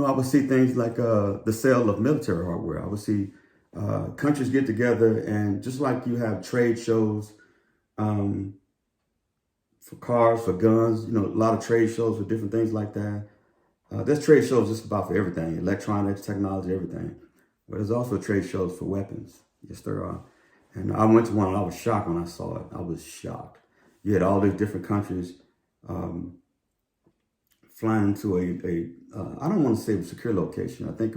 I would see things like the sale of military hardware. I would see countries get together, and just like you have trade shows um, for cars, for guns, a lot of trade shows for different things like that. There's trade shows just about for everything, electronics, technology, everything. But there's also trade shows for weapons. Yes, there are. And I went to one and I was shocked when I saw it. I was shocked. You had all these different countries um, flying into I don't want to say a secure location. I think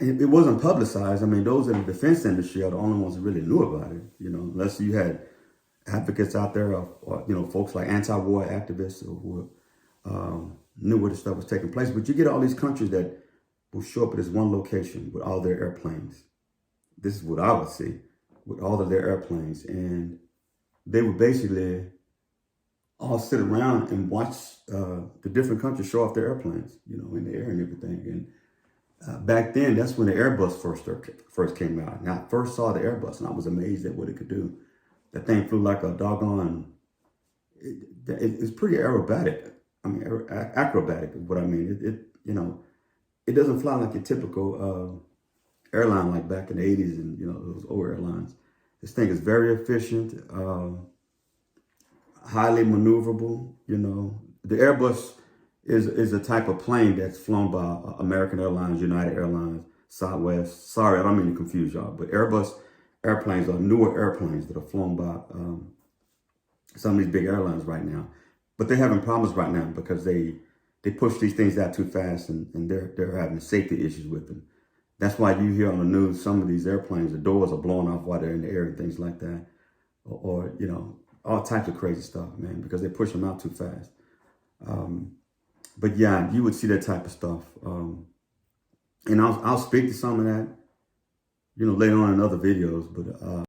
it wasn't publicized. I mean, those in the defense industry are the only ones that really knew about it, unless you had advocates out there or folks like anti-war activists who knew where the stuff was taking place. But you get all these countries that will show up at this one location with all their airplanes. This is what I would see with all of their airplanes. And they would basically all sit around and watch the different countries show off their airplanes, in the air and everything. And back then, that's when the Airbus first came out. And I first saw the Airbus, and I was amazed at what it could do. That thing flew like a doggone. It's pretty aerobatic. I mean, acrobatic is what I mean. It doesn't fly like a typical airline like back in the 80s and, those old airlines. This thing is very efficient, highly maneuverable. The Airbus is a type of plane that's flown by American Airlines, United Airlines, Southwest. Sorry, I don't mean to confuse y'all, but Airbus airplanes are newer airplanes that are flown by some of these big airlines right now. But they're having problems right now because they push these things out too fast, and they're having safety issues with them. That's why you hear on the news some of these airplanes, the doors are blowing off while they're in the air and things like that, or all types of crazy stuff, man, because they push them out too fast. But yeah, you would see that type of stuff, and I'll speak to some of that, later on in other videos, but.